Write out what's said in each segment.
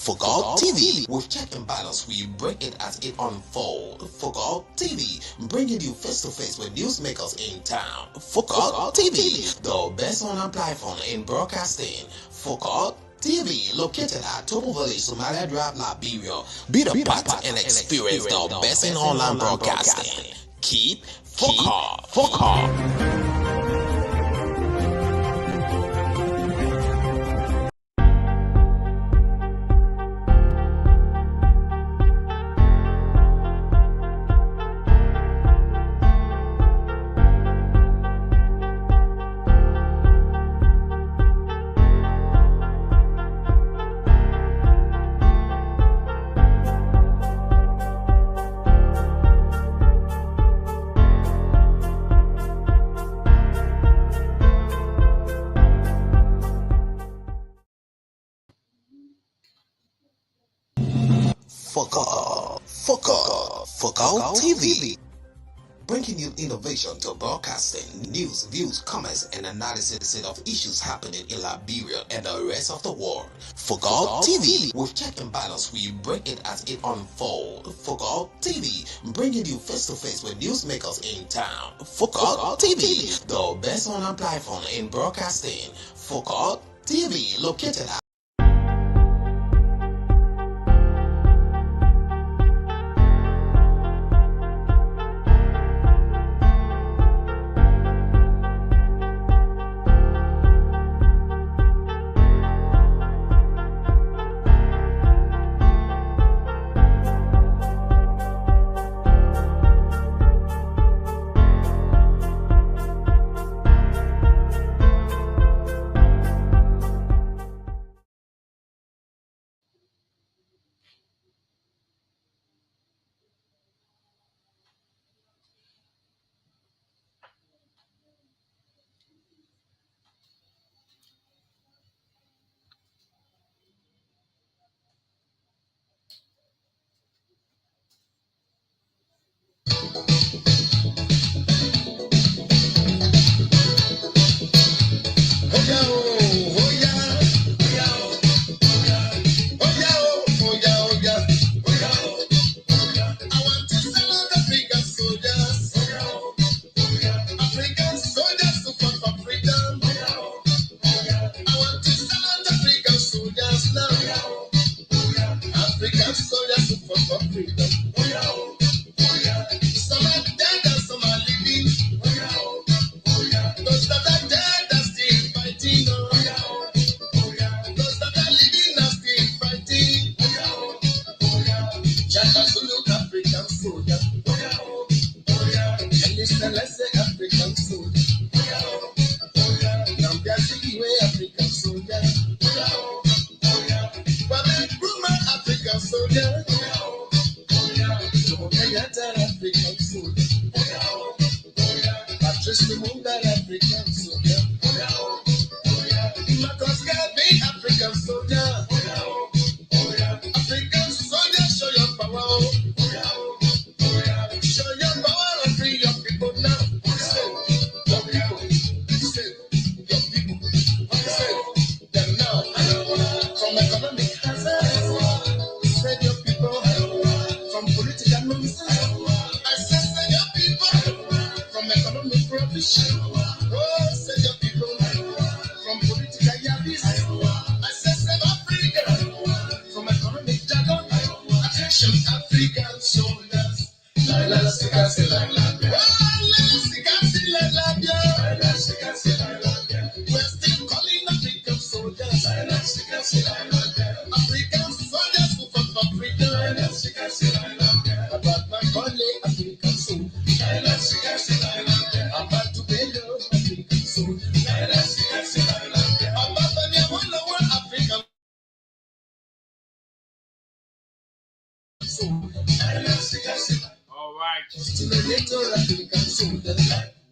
For God TV, with check and balance, we break it as it unfolds. For God TV, bringing you face to face with newsmakers in town. For God TV, the best online platform in broadcasting. For God TV, located at Topo Village, Somalia Drive, Liberia. Be the part and experience the best in online broadcasting. Keep focus. Focal TV, bringing you innovation to broadcasting, news, views, comments, and analysis of issues happening in Liberia and the rest of the world. Focal TV, with check and balance, we break it as it unfolds. Focal TV, bringing you face to face with newsmakers in town. Focal TV, the best online platform in broadcasting. Focal TV, located at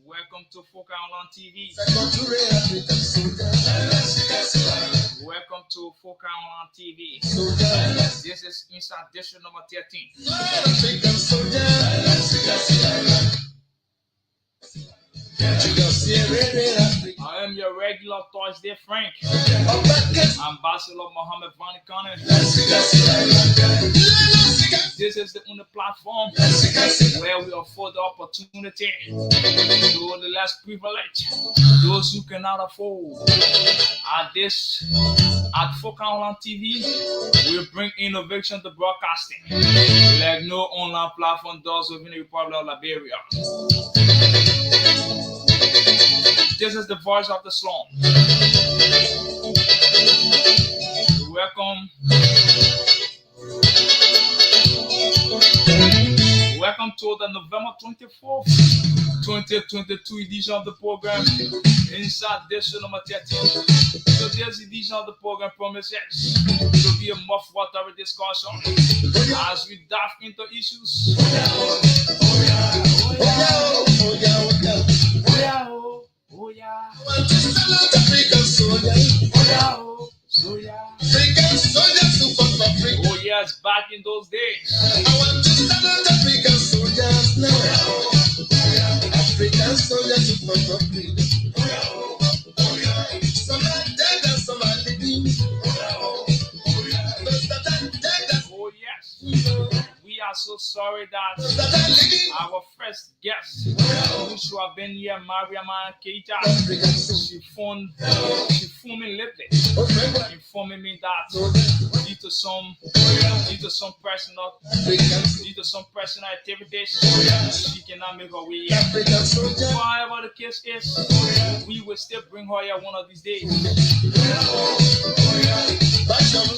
Welcome to Focal TV. Welcome to Focal TV. This is inside edition number 13. I am your regular Thursday Frank, Ambassador Mohammed Kanneh. This is the only platform where we afford the opportunity to the less privileged, those who cannot afford. At Focal Online TV, we bring innovation to broadcasting like no online platform does within the Republic of Liberia. This is the voice of the slum. Welcome to the November 24th, 2022 edition of the program inside this number 13. Today's edition of the program promises to be a much watery discussion as we dive into issues. Oh yes, back in those days. I want to stand African soldiers now. African soldiers who fought for freedom. Some are dead and some are living. Those that are dead. Oh yes. We are so sorry that our first guest, who should have been here, Mariam Keita, she phoned me lately, informing me that due to some personal activities, she cannot make her way here. However the case is, we will still bring her here one of these days.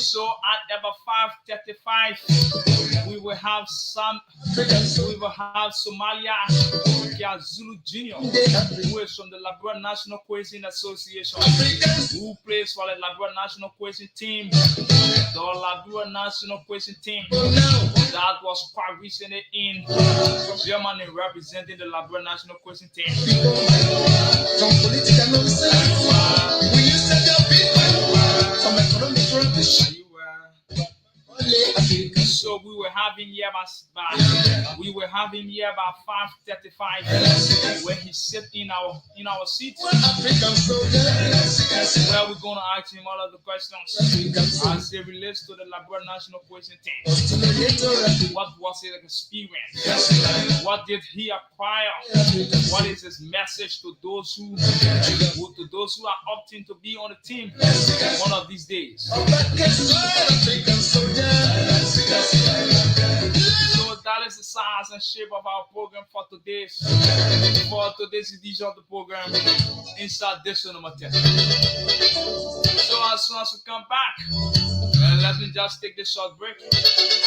So at about 5:35, we will have Somalia Zulu Junior, who is from the Liberia National Cohesion Association, who plays for the Liberia National Cohesion team, the Liberia National Cohesion team that was quite recently in Germany representing the Liberia National Cohesion team. So we will have him here by 5:35 when he sit in our seat, where we're gonna ask him all of the questions as they relates to the Liberia National Cohesion team. What was his experience? What did he acquire? What is his message to those who are opting to be on the team one of these days? So that is the size and shape of our program for today's edition of the program inside this number 10. So as soon as we come back, let me just take this short break.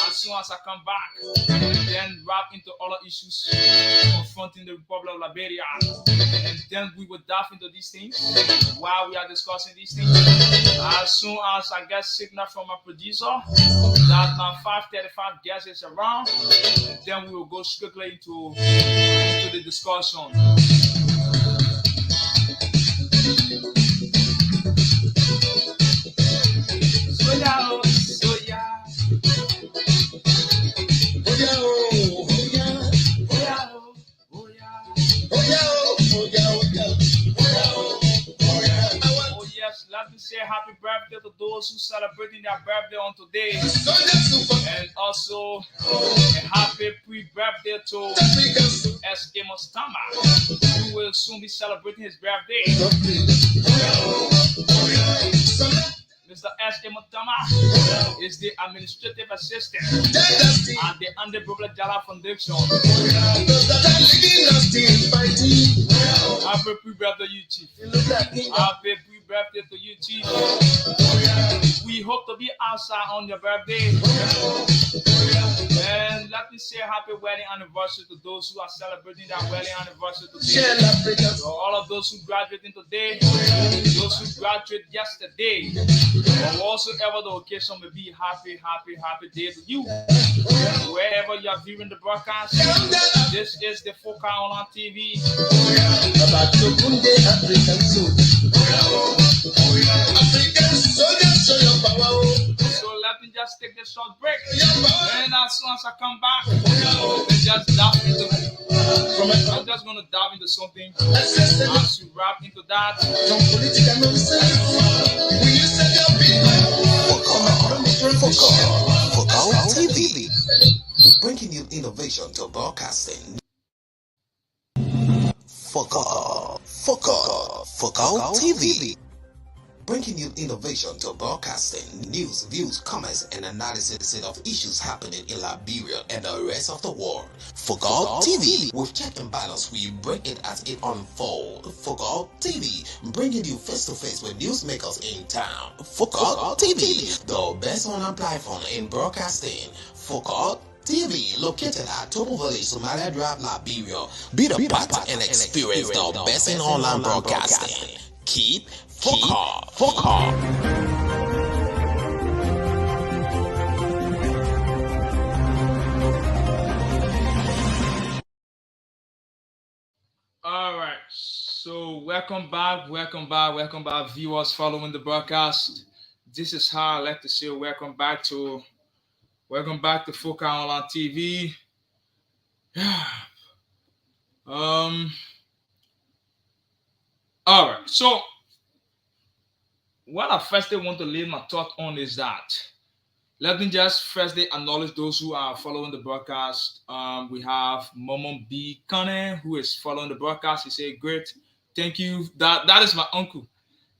As soon as I come back, then wrap into other issues confronting the Republic of Liberia, and then we will dive into these things while we are discussing these things. As soon as I get signal from my producer that my 5:35 guest is around, then we will go strictly into the discussion. Let me say happy birthday to those who celebrating their birthday on today, and also a happy pre-birthday to S.A. Mustama, who will soon be celebrating his birthday. Mr. S.A. Mutama is the administrative assistant at the Underbrook Jala Foundation. Happy pre-birthday, you chief. Happy pre-birthday to you, chief. We hope to be outside on your birthday. And let me say happy wedding anniversary to those who are celebrating their wedding anniversary today. So all of those who graduating today, those who graduated yesterday, or whatsoever the occasion may be, happy day to you. Wherever you are viewing the broadcast, this is the Focal Online TV. So let me just take this short break, and as soon as I come back, just dive into From a I'm just gonna dive into something assistant as we wrap into that. from political nonsense. We used to help people from a chronic politician. Focal TV, bringing you innovation to broadcasting. Focal TV, bringing you innovation to broadcasting, news, views, comments, and analysis of issues happening in Liberia and the rest of the world. Focal TV, with check and balance, we bring it as it unfolds. Focal TV, bringing you face to face with newsmakers in town. Focal TV, the best online platform in broadcasting. Focal TV, located at Topo Village, Somalia Drive, Liberia. Be the part and experience the best in online broadcasting. Keep focal. All right. So welcome back, viewers following the broadcast. This is how I like to say welcome back to Focal Online TV. um. All right. So what I firstly want to lay my thought on is that let me just firstly acknowledge those who are following the broadcast. We have Mohammed B. Kanneh, who is following the broadcast. He said, "Great, thank you." That is my uncle.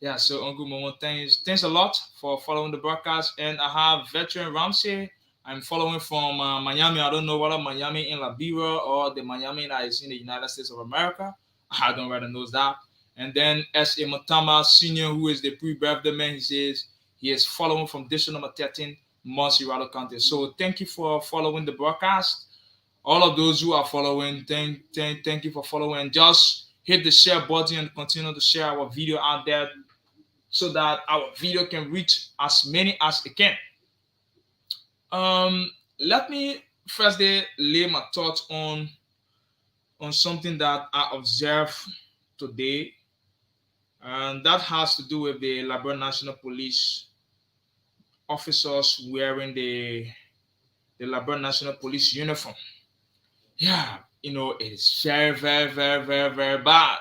Yeah, so Uncle Momo, thanks a lot for following the broadcast. And I have veteran Ramsey. I'm following from Miami. I don't know whether Miami in Liberia or the Miami that is in the United States of America. I don't really know that. And then S.A. Matama Senior, who is the pre-birthday man, he says he is following from district number 13, Montserrat County. So thank you for following the broadcast. All of those who are following, thank you for following. Just hit the share button and continue to share our video out there so that our video can reach as many as it can. Let me first lay my thoughts on something that I observed today, and that has to do with the Liberia National Police officers wearing the Liberia National Police uniform. Yeah, it is very, very, very, very, very bad.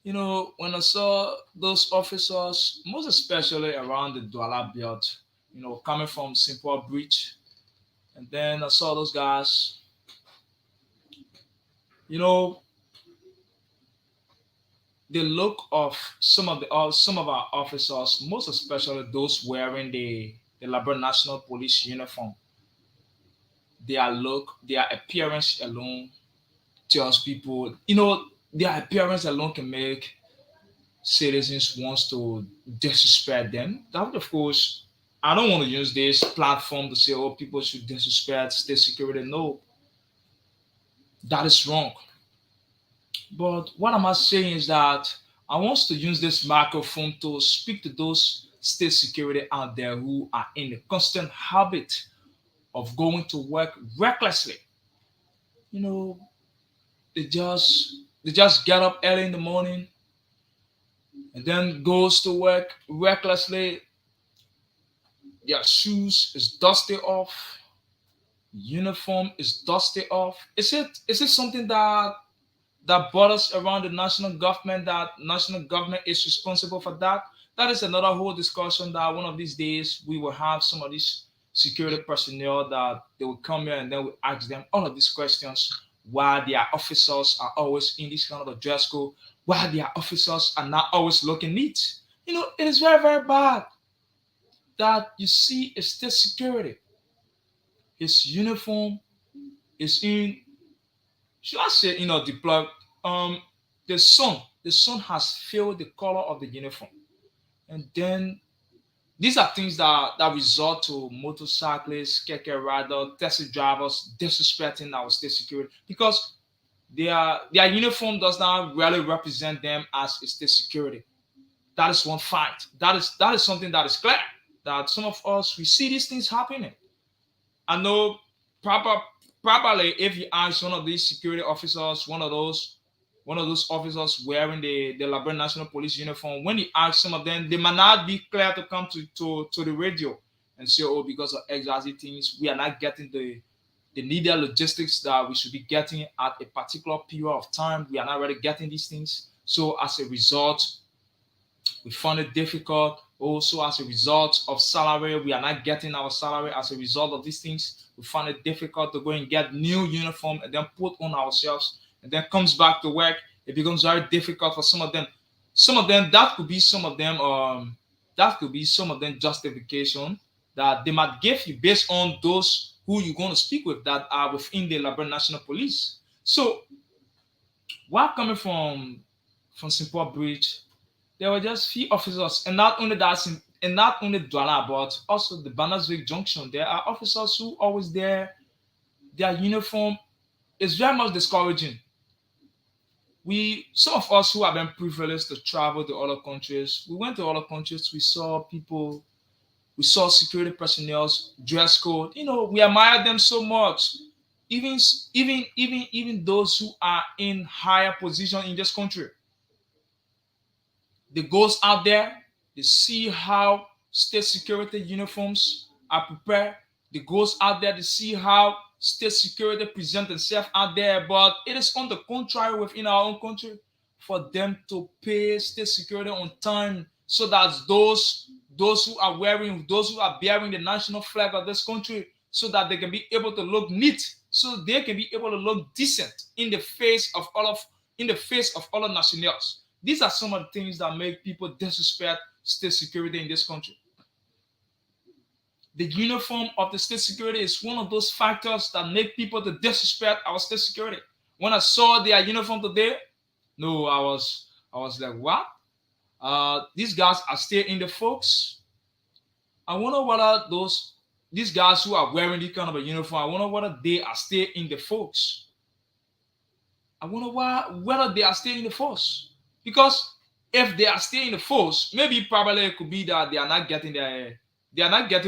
When I saw those officers, most especially around the Douala belt, coming from Simple Bridge, and then I saw those guys, you know, the look of some of our officers, most especially those wearing the Liberia National Police uniform, their look, their appearance alone tells people, their appearance alone can make citizens wants to disrespect them. That of course, I don't want to use this platform to say, oh, people should disrespect state security. No, that is wrong. But what am I saying is that I want to use this microphone to speak to those state security out there who are in the constant habit of going to work recklessly. You know, they just get up early in the morning and then goes to work recklessly. Their shoes is dusty off, uniform is dusty off. Is it something that bothers around the national government, that national government is responsible for that? That is another whole discussion that one of these days we will have some of these security personnel that they will come here and then we ask them all of these questions, why their officers are always in this kind of a dress code, why their officers are not always looking neat. It is very, very bad that you see a state security, his uniform is in, should I say, deployed. Um, the sun has filled the color of the uniform, and then these are things that result to motorcyclists, keke riders, taxi drivers disrespecting our state security because their uniform does not really represent them as a state security. That is one fact. That is something that is clear. That some of us we see these things happening. I know proper properly if you ask one of these security officers, one of those officers wearing the Liberia National Police uniform, when you ask some of them, they might not be clear to come to the radio and say, oh, because of XYZ things, we are not getting the needed logistics that we should be getting at a particular period of time. We are not really getting these things. So as a result, we found it difficult. Also, as a result of salary, we are not getting our salary. As a result of these things, we found it difficult to go and get new uniform and then put on ourselves, and then comes back to work. It becomes very difficult for some of them. Some of them that could be some of them that could be some of them justification that they might give you based on those who you're going to speak with that are within the Liberia National Police. So while coming from St. Paul Bridge, there were just few officers, and not only that, and not only Douala, but also the Bannerswick Junction. There are officers who always there. Their uniform is very much discouraging. We, some of us who have been privileged to travel to other countries, we went to other countries. We saw people, we saw security personnel, dress code. We admire them so much. Even even those who are in higher position in this country, they goes out there, they see how state security uniforms are prepared. They goes out there to see how state security present themselves out there. But it is on the contrary within our own country for them to pay state security on time, so that those who are bearing the national flag of this country, so that they can be able to look neat, so they can be able to look decent in the face of other nationals. These are some of the things that make people disrespect state security in this country. The uniform of the state security is one of those factors that make people to disrespect our state security. When I saw their uniform today, no, I was like, what? These guys are still in the folks. I wonder whether these guys who are wearing this kind of a uniform, I wonder whether they are still in the folks. I wonder whether they are still in the force. Because if they are still in the force, maybe probably it could be that they are not getting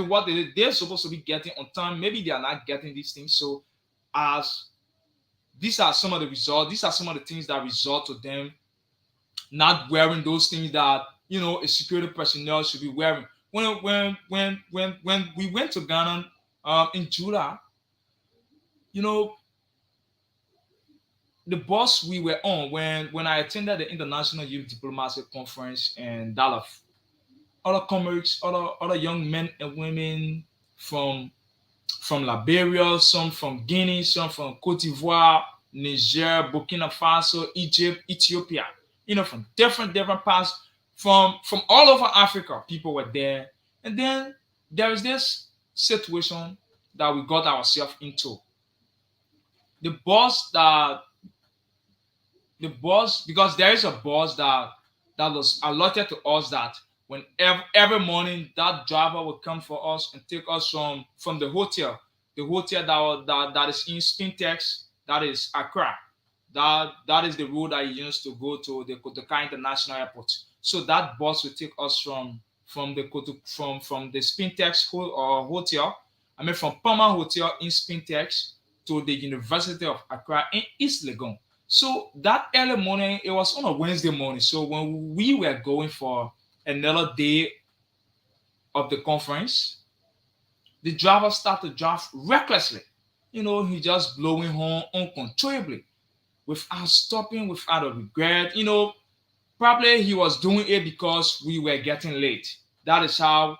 what they're supposed to be getting on time. Maybe they are not getting these things. So as these are some of the results, these are some of the things that result to them not wearing those things that a security personnel should be wearing. When we went to Ghana in July, you know, the bus we were on when I attended the International Youth Diplomacy Conference in Dallas, other comrades, other young men and women from Liberia, some from Guinea, some from Cote d'Ivoire, Niger, Burkina Faso, Egypt, Ethiopia, from different parts, from all over Africa, people were there. And then there is this situation that we got ourselves into. The bus that because there is a bus that was allotted to us, that when every morning that driver would come for us and take us from the hotel that is in Spintex, that is Accra. That is the road I used to go to the Kotoka International Airport. So that bus will take us from the Spintex hotel. I mean, from Palma Hotel in Spintex to the University of Accra in East Legon. So that early morning, it was on a Wednesday morning. So when we were going for another day of the conference, the driver started to drive recklessly. He just blowing horn uncontrollably, without stopping, without a regret. Probably he was doing it because we were getting late. That is how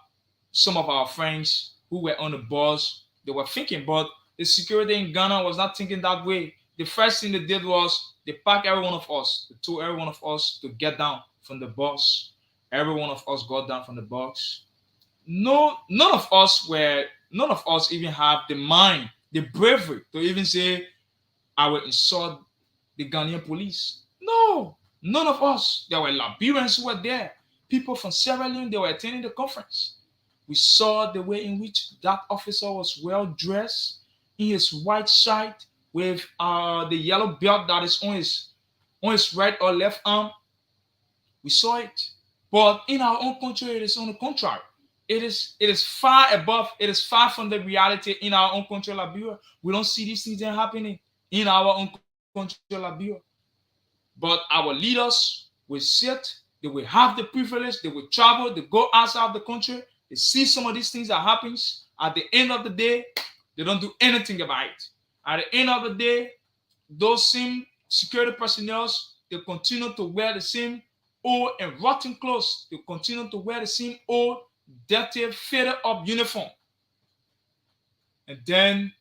some of our friends who were on the bus, they were thinking. But the security in Ghana was not thinking that way. The first thing they did was they packed every one of us. They told every one of us to get down from the bus. Every one of us got down from the bus. No, none of us even have the mind, the bravery to even say, I will insult the Ghanaian police. No, none of us. There were Liberians who were there. People from Sierra Leone, they were attending the conference. We saw the way in which that officer was well dressed in his white shirt with the yellow belt that is on his right or left arm. We saw it. But in our own country, it is on the contrary. It is far above, it is far from the reality in our own country, Liberia. We don't see these things happening in our own country, Liberia. But our leaders will sit, they will have the privilege, they will travel, they go outside of the country, they see some of these things that happens. At the end of the day, they don't do anything about it. At the end of the day, those same security personnel, they continue to wear the same old and rotten clothes. They continue to wear the same old, dirty, faded up uniform. And then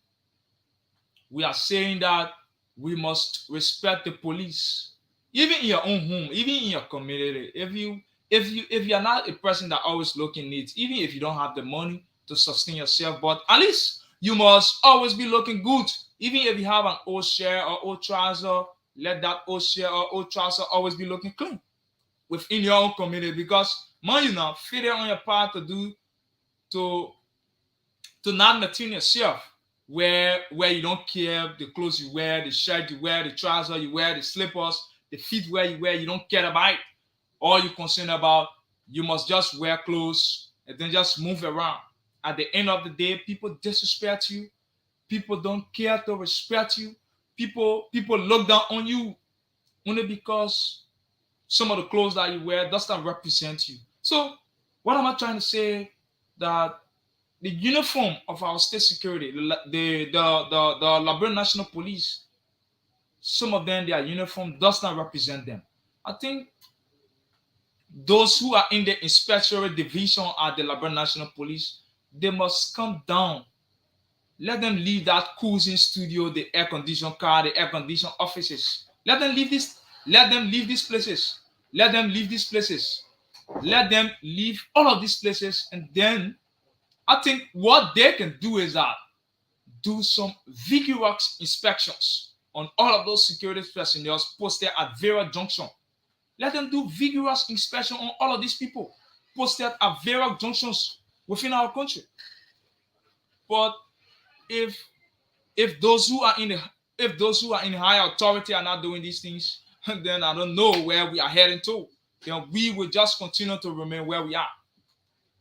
we are saying that we must respect the police, even in your own home, even in your community. If you are not a person that always looking neat, even if you don't have the money to sustain yourself, but at least you must always be looking good. Even if you have an old shirt or old trouser, let that old shirt or old trouser always be looking clean within your own community. Because man, you know, failure on your part to to not maintain yourself, where you don't care the clothes you wear, the shirt you wear, the trouser you wear, the slippers, the footwear you wear, you don't care about it. All you're concerned about, you must just wear clothes and then just move around. At the end of the day, people disrespect you. People don't care to respect you. People look down on you only because some of the clothes that you wear does not represent you. So, what am I trying to say? That the uniform of our state security, the Liberia National Police, some of them, their uniform does not represent them. I think those who are in the inspectorate division at the Liberia National Police, they must come down. Let them leave that cruising studio, the air conditioned car, the air conditioned offices. Let them leave this. Let them leave these places. Let them leave these places. Let them leave all of these places, and then I think what they can do is that do some vigorous inspections on all of those security personnel posted at various junctions. Let them do vigorous inspection on all of these people posted at various junctions within our country. But if if those who are in the if those who are in high authority are not doing these things, then I don't know where we are heading to. Then we will just continue to remain where we are,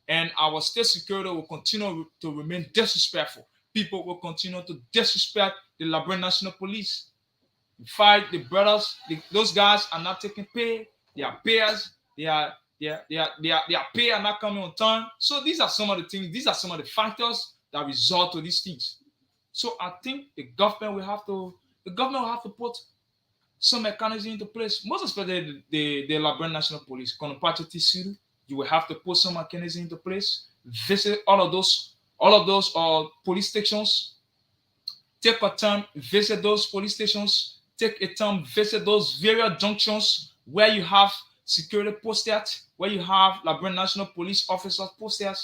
and our state security will continue to remain disrespectful. People will continue to disrespect the Liberian National Police. In fact, the brothers, those guys are not taking pay. Their payers, their pay are not coming on time. So these are some of the things. These are some of the factors that result to these things. So I think the government will have to put some mechanism into place. Most especially the Liberian National Police, Konopati City. You will have to put some mechanism into place. Visit all of those police stations. Take a time, visit those police stations. Take a time, visit those various junctions where you have security posted, where you have Liberian National Police officers posted,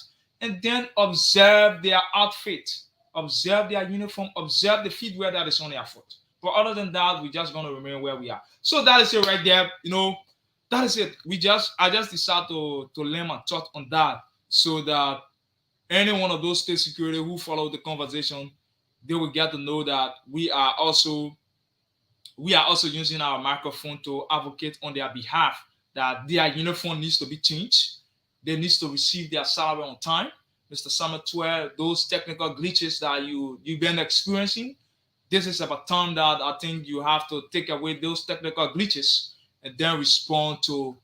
and then observe their outfit, observe their uniform, observe the footwear that is on their foot. But other than that, we're just going to remain where we are. So that is it right there. That is it. I just decided to lay my thought on that, so that any one of those state security who follow the conversation, they will get to know that we are also using our microphone to advocate on their behalf, that their uniform needs to be changed. They need to receive their salary on time. Mr. Summer 12, those technical glitches that you've been experiencing, this is about time that I think you have to take away those technical glitches and then respond to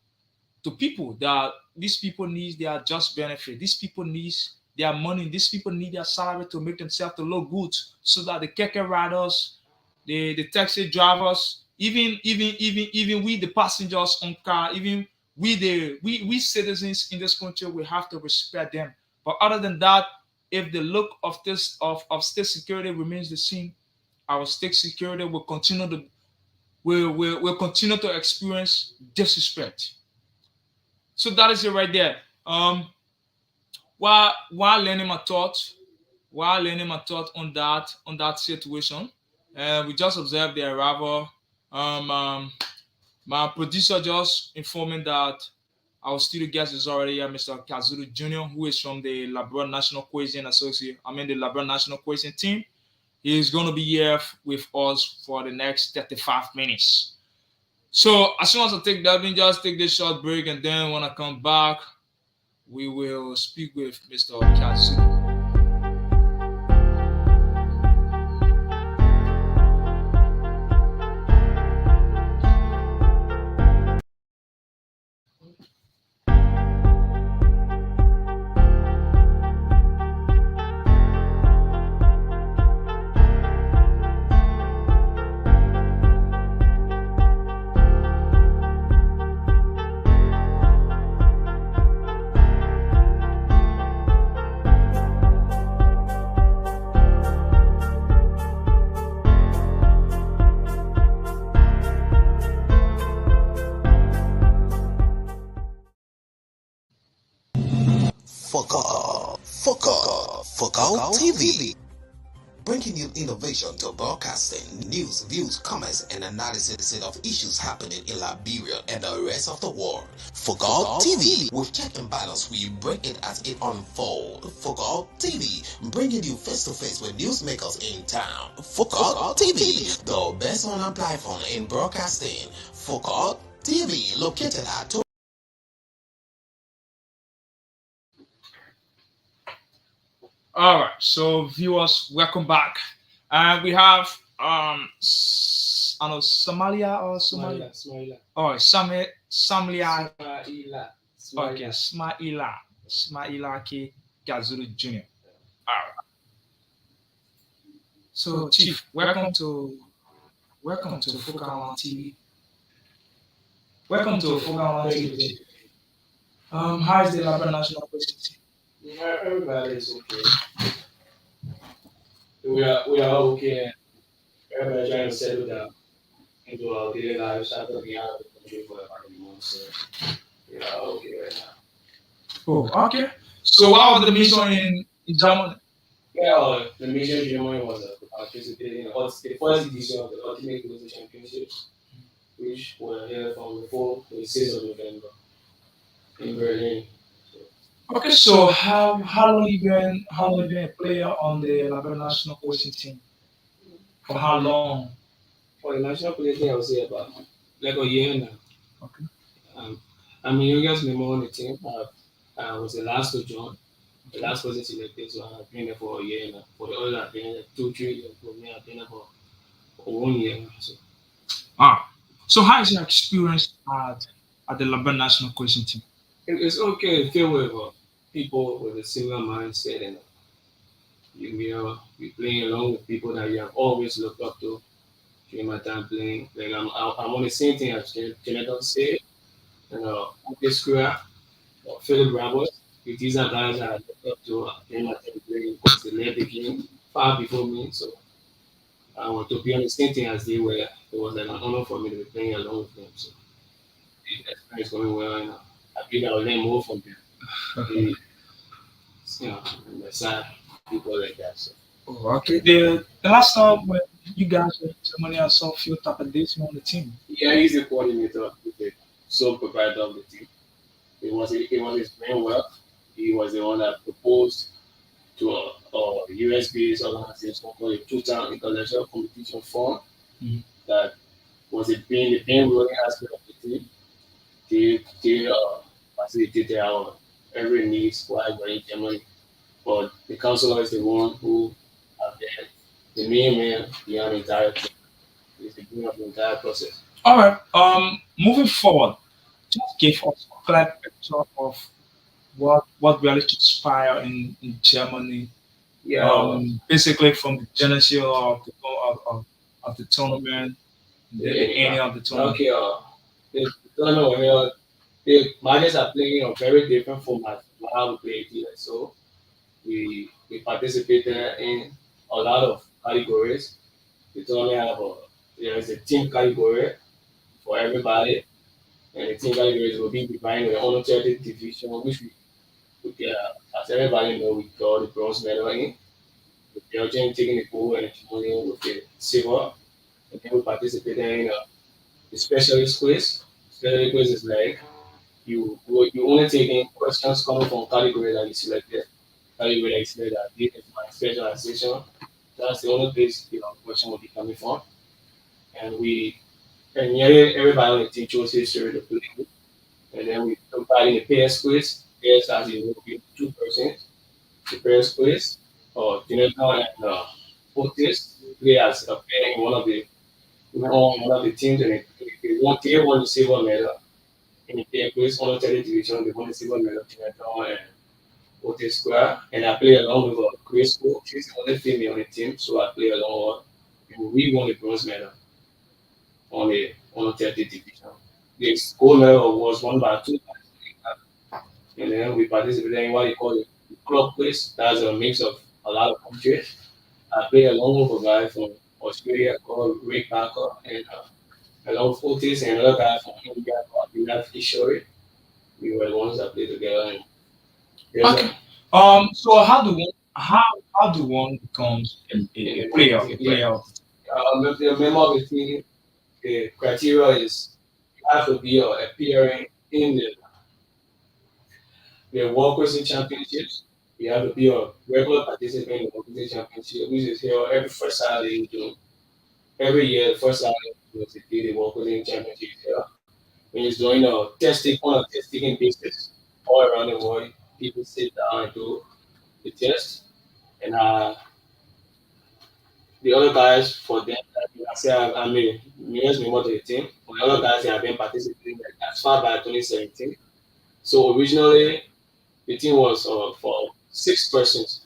people, that these people need their just benefit. These people need their money. These people need their salary to make themselves to look good, so that the keke riders, the taxi drivers, even we the passengers on car, even we citizens in this country, we have to respect them. But other than that, if the look of this of state security remains the same, our state security will continue to experience disrespect. So that is it right there. While learning my thoughts, on that situation, we just observed the arrival. My producer just informed me that our studio guest is already here, Mr. Kazuru Jr., who is from the Liberia National Cohesion the Liberia National Cohesion team. He is going to be here with us for the next 35 minutes. So as soon as I take that, just take this short break, and then when I come back, we will speak with Mr. Kazuru. Football TV, bringing you innovation to broadcasting, news, views, comments, and analysis of issues happening in Liberia and the rest of the world. Football TV, with check and balance, we bring it as it unfolds. Football TV, bringing you face to face with newsmakers in town. Football TV, the best online platform in broadcasting. Football TV, located at All right, so viewers, welcome back. And we have I know Somalia or Somalia. Oh, Somalia. Okay, Smaila K Gazulu Jr. All right. So Chief, welcome to Fokawan TV. Welcome to Fokawan TV. Chief. How is the Liberia National Police team? Yeah, everybody is okay. We are okay. Everybody trying to settle down into our daily lives after being out of the country for about a month. So we are okay right now. Oh, okay. So what was the mission in Germany? Yeah, the mission Germany was participating in the first edition of the Ultimate Global Championships, which were held from the 4th to the 6th of November in Berlin. Okay, so how long you been a player on the Liberia national coaching team? For how long? For the national player team, I would say about like a year now. Okay. I'm the youngest member on the team. I was the last to join, the last person selected, so I've been there for a year now. For the others, I've been there 2, 3 years. For me, I've been there for 1 year now. So. So how is your experience at the Liberia national coaching team? It's okay to feel with people with a similar mindset, and you playing along with people that you have always looked up to during my time playing. Like I'm on the same thing as Jonathan said, and this career, Philip Ramos. These are guys that I looked up to during my time playing because they left the game far before me. So I want to be on the same thing as they were. It was an honor for me to be playing along with them. So the experience going well, and I think I'll learn more from them. They, and the sad people like that. So. Oh, okay. The last time when you guys were in Germany, I saw Phil Tapadesi on the team. Yeah, he's the coordinator, the sole proprietor of the team. It was his main work. He was the one that proposed to a US-based organization called the Two-Town International Competition Fund that was being the main rolling aspect of the team. They facilitated our every needs while we're in Germany. But the counselor is the one who have the main man behind the entire thing. It's the beginning of the entire process. All right. Moving forward, just give us a clear picture of what really transpired in Germany. Yeah. Basically from the genesis of the tournament, the ending of the tournament. Okay. The tournament where the matches are playing a very different format from how we play it here. So we participated in a lot of categories. The tournament there is a team category for everybody, and the team categories will be divided in the under 30 division, which as everybody know, we got the bronze medal in. The Belgium taking the gold and Germany with the silver. And then we participated in the specialist quiz. Specialist quiz is like you only taking questions coming from category that you selected. Category that you selected that this is my specialization. That's the only place your question will be coming from. And nearly everybody on the team chose history to play. And then we combine in the PS quiz. PS as you will be 2%. The PS quiz or Jonathan and Otis play as a player in one of the teams, and they won the silver medal in the PS quiz on the 30 division. They won the silver medal. Jonathan and Otis square, and I play along with Grace School. She's the only female on the team, so I play along with her. And we won the bronze medal on the 30 division. The gold medal was won by 2 guys. And then we participated in what you call the club quiz. That's a mix of a lot of countries. I play along with a guy from Australia called Rick Parker, and along with Otis and another guy from India called Vinod Kishore. We were the ones that played together. And Okay. So how do we How how do one becomes in a the winning player, team. a Yeah. player of The member of the team, the criteria is you have to be appearing in the World Cuisine Championships. You have to be a regular participant in the World Cuisine Championship, which is held every first Saturday in June. Every year, the first Saturday in June is the World Cuisine Championship here. When it's doing a testing on a testing basis all around the world, people sit down and do the test. And the other guys for them, like I say, I mean, newest member to the team. For the other guys, they have been participating like, as far back 2017. So originally, the team was for 6 persons.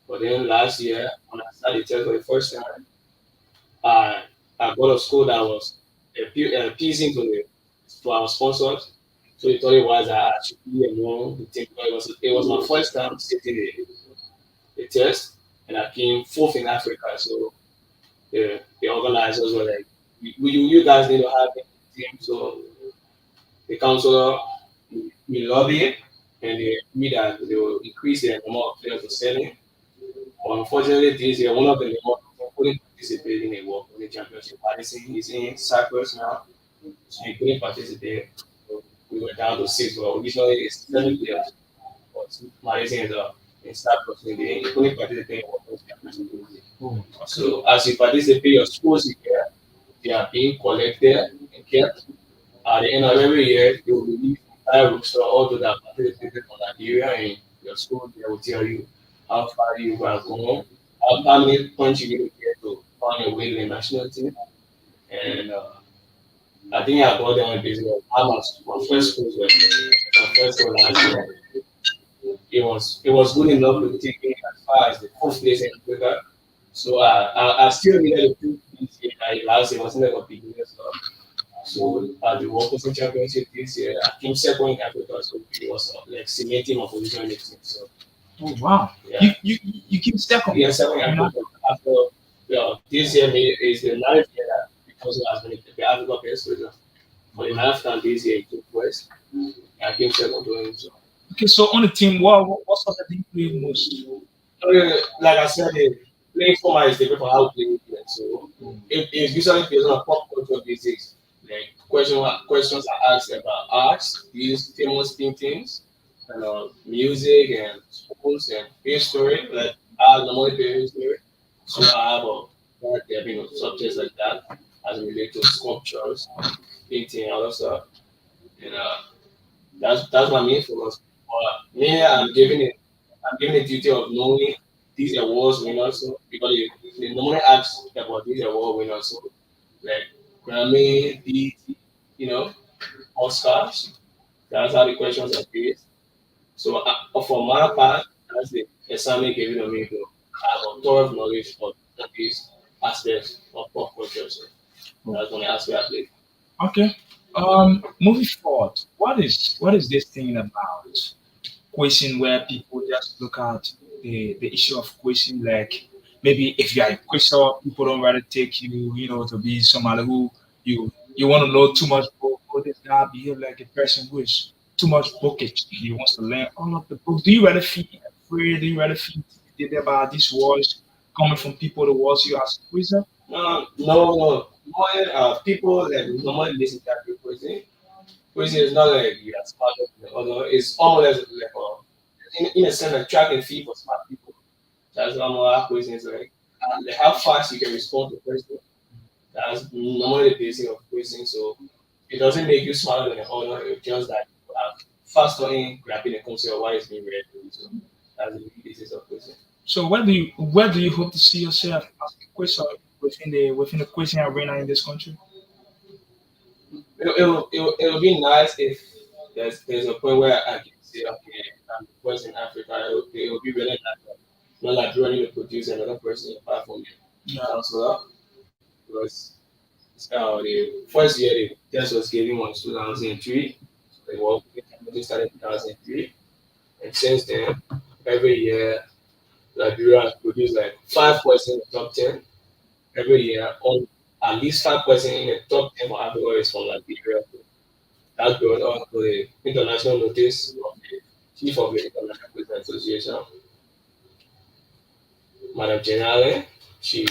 But then last year, when I started test for the first time, I I got a school that was appeasing to our sponsors. So they thought it was I should be among the team. It was my first time sitting the test, and I came fourth in Africa. So the organizers were like, you guys need to have a team. So the council we lobbied and they agreed that they will increase the number of players to 7. But unfortunately, this year, one of the members couldn't participate in the World Cup Championship. Madison is in Cyprus now, so he couldn't participate. So we were down to 6, but originally it's 7 players. But Madison is in Cyprus, and he couldn't participate in the World Cup Championship. oh, okay. So as you participate, your scores here, they are being collected and kept. At the end of every year, they will release the entire roster, all those that participated from Nigeria, and your school they will tell you how far you have gone, how many points you need to get to find your way to the national team. And I think I got them on basis of how much my first school was. My first school last year, it was good enough to take me as far as the first place in Africa. So I still needed to prove this year. Last year wasn't like a big deal. So at the World Cup Championship this year, I came second in Africa, so it was like cementing my position in the team. So Oh wow. yeah, You keep second. yeah, second in You know? Africa. After this year is the ninth year that because has been the Africa best player. For the ninth time this year, it took first. I came second to him. So Okay, so on the team, what sort of do you play most? like I said, the playing format is different from how we play it. So it's usually based on pop culture basics. Like questions are asked about arts, these famous paintings, and music and schools and history. Like I normally play history, so I have subjects like that as related to sculptures, painting, and other stuff. And that's my main focus. But me, I'm given the duty of knowing these awards winners so, because they normally ask about these award winners, so like Grammy, BET, you know, Oscars. That's how the questions are based. So for my part, that's the assignment given to me to have a thorough knowledge of these aspects of pop culture. So that's one aspect I play. Okay. Moving forward, what is this thing about question where people just look at the issue of question like maybe if you are a question, people don't rather take you, to be somebody who you want to know too much book, or this guy behave like a person who is too much bookish. He wants to learn all of the books. Do you rather feel afraid? Do you rather feel intimidated about these words coming from people towards you as a quizer? No. More, people that normally listen to that question. Question is not like you are smarter than the other. It's almost like in a sense like track and field for smart people. That's normal our question is like how fast you can respond to a question. That's normally the basic of question. So it doesn't make you smarter than the other. It's just that you are faster in grabbing the concept of what is being read. So that's the basis of question. So where do you hope to see yourself as a quizer within the quizzing arena in this country? It'll be nice if there's a point where I can say, okay, I'm the first in Africa. It'll be really nice. Not like running to produce another person apart from me. Yeah. Counselor, because the first year the test was given was 2003. So the World Cup started in 2003. And since then, every year, Liberia has produced like 5% in the top 10 every year. On at least 5% in the top 10 for Africa is from Liberia. That brought us to the international notice of the chief of the International Cricket Association. Madam Generale, she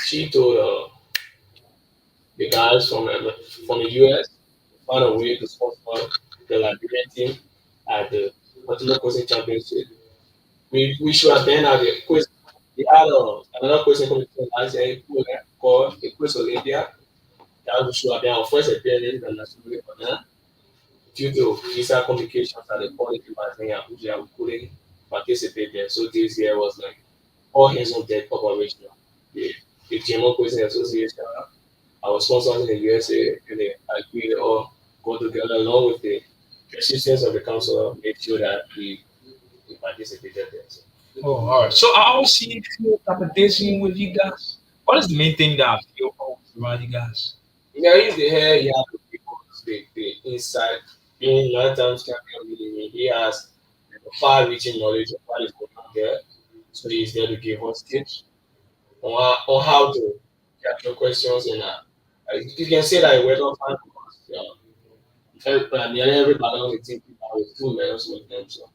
she told the guys from the US found a way to sponsor the Liberian team at the Continental Coaching Championship. We should have been at the quiz. We had another question competition last year called the Quiz Olympia. That we should have been our first appearance internationally for now. Due to visa complications at the quality was in Abuja, we couldn't participate there. So this year was like all hands on deck operation. The, the German Quizzing Association, our sponsors in the USA, and they agreed to all go together along with the assistance of the council, make sure that we participated there. So, Oh, all right. So I always see Phil competition with you guys. What is the main thing that Phil always around you guys? yeah, he's the hair, he has the people, the inside, being long-term champion, he has far-reaching knowledge of what is going on there. So he's there to give us tips on how to capture questions and you can say that we're not fine because nearly everybody on the team people with 2 medals with them. So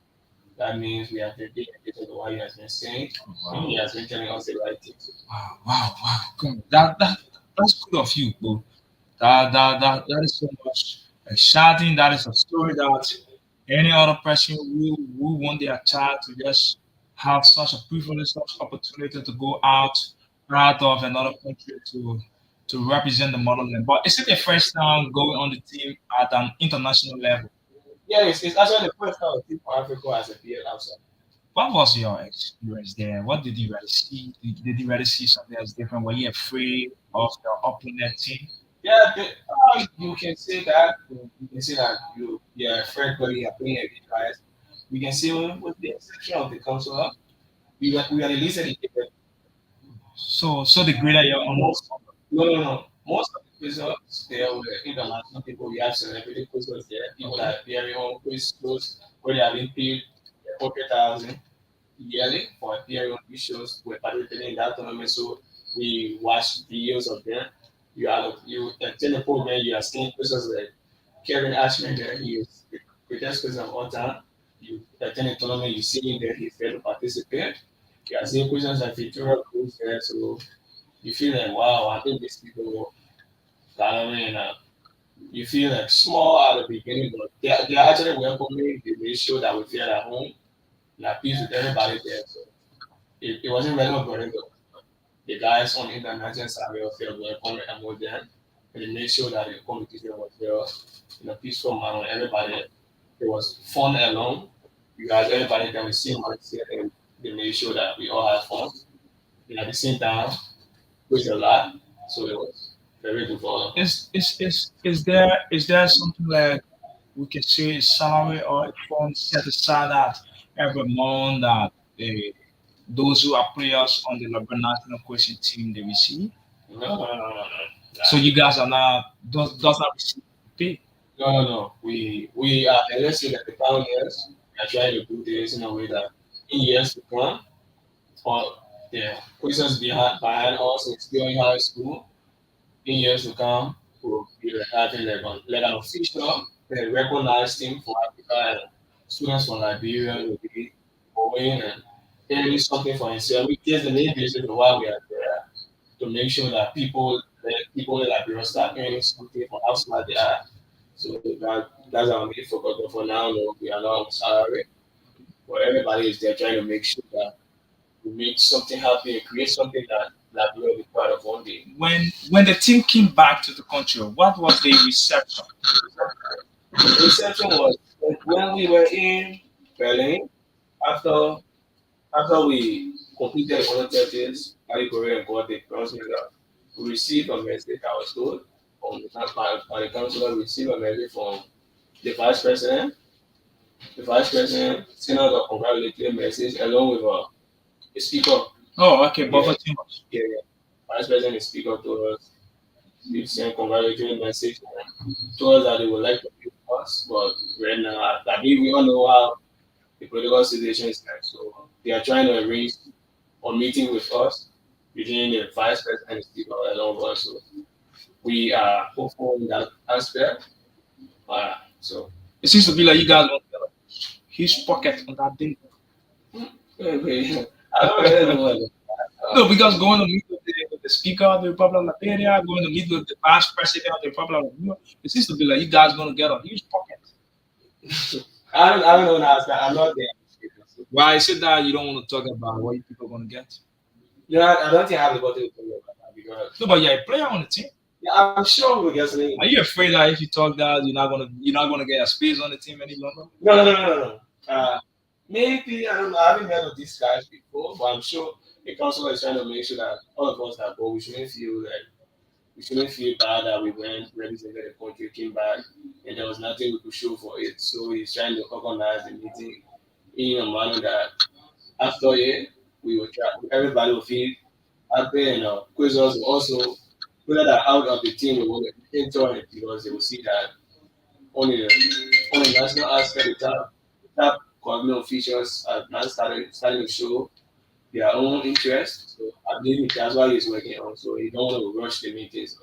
that means we have been paying attention to what he has been saying. And he has been telling us the right things. Wow, wow, wow. Come, that's good of you, bro. That is so much exciting. That is a story that any other person who want their child to just have such a privilege, such opportunity to go out of another country to represent the motherland. But is it the first time going on the team at an international level? Yeah, it's actually the first time a team for Africa has appeared outside. What was your experience there? What did you really see? Did you really see something that's different? Were you afraid of your opponent team? Yeah, you can say that. You can say that you're a friend, but you're playing against guys. We can say with the exception of the council, we are the least educated. So the greater your honor. Most no. Most of the quizzes there were international people. We have celebrity quizzes there. People Okay. that are appearing on quiz shows where they have been paid 400,000 yearly for appearing on these shows. We're participating in that tournament, so we watch videos of them. You attend the program. You are seeing quizzes like Kevin Ashman there. He is the greatest quiz of all time. You attend the tournament. You see him there. He's there to participate. You are seeing quizzes like Victoria Cruz there. So you feel like, wow, I think these people, I mean, you feel like small at the beginning, but they're actually welcoming. They show that we feel at home, like peace with everybody there. So it wasn't really boring though. The guys on the international side will feel welcome and with them, and they made sure that the competition was there in a peaceful manner. Everybody, it was fun alone. You guys, everybody can see myself, and they made sure that we all had fun. And at the same time, with a lot, so it was very good for all. Is there something like we can say a salary or a fund set aside that every month that those who are players on the Lebanon national question team they receive? No. So you guys are not does not receive pay. No. We are let's say that the pioneers are trying to do this in a way that in years to come, or the questions behind us is still in high school, in years to come, we'll be having like an official, recognized team for Africa and students from Liberia will be going and doing something for himself. Which is the main reason why we are there to make sure that people in Liberia start earning something from outside there. So that's our main focus. But for now, no, we are not on salary. But everybody is there trying to make sure that we make something happen, create something that Liberia will be proud of one day. When the team came back to the country, what was the reception? The reception was when we were in Berlin after after we completed the 130th Carry Korea and got the bronze medal. We received a message I was told from by the counselor, we received a message from the vice president. The vice president sent out a congratulatory message along with a speaker. Oh, okay, but Yeah, for team. yeah. Vice president and speaker told us we sent congratulatory message and told us that they would like to meet us, but right now, I mean, we all know how the political situation is like. So they are trying to arrange a meeting with us between the vice president and speaker along with us. So we are hopeful in that aspect. So It seems to be like you guys want huge pocket on that day. we I don't really know what it is. No, because going to meet with the Speaker of the Republic of Liberia, going to meet with the Vice President of the Republic of Liberia, it seems to be like you guys going to get a huge pocket. I don't know now. I'm not there. Why is it that you don't want to talk about what you people are going to get? Yeah, I don't think I have the bottle to tell you about that because No, but you're a player on the team. yeah, I'm sure we'll get something. Are you afraid that if you talk that you're not gonna get a space on the team any longer? No. Maybe I don't know. I haven't heard of these guys before, but I'm sure the council is trying to make sure that all of us that go, we shouldn't feel bad that we went represented the country, came back, and there was nothing we could show for it. So he's trying to organize the meeting in a manner that after it, we will try. Everybody will feel happy and quiz us will also people that are out of the team will enjoy it because they will see that on the national aspect, the top government officials are now starting to show their own interest. So I believe that's why he's working on. So he don't want to rush the meetings.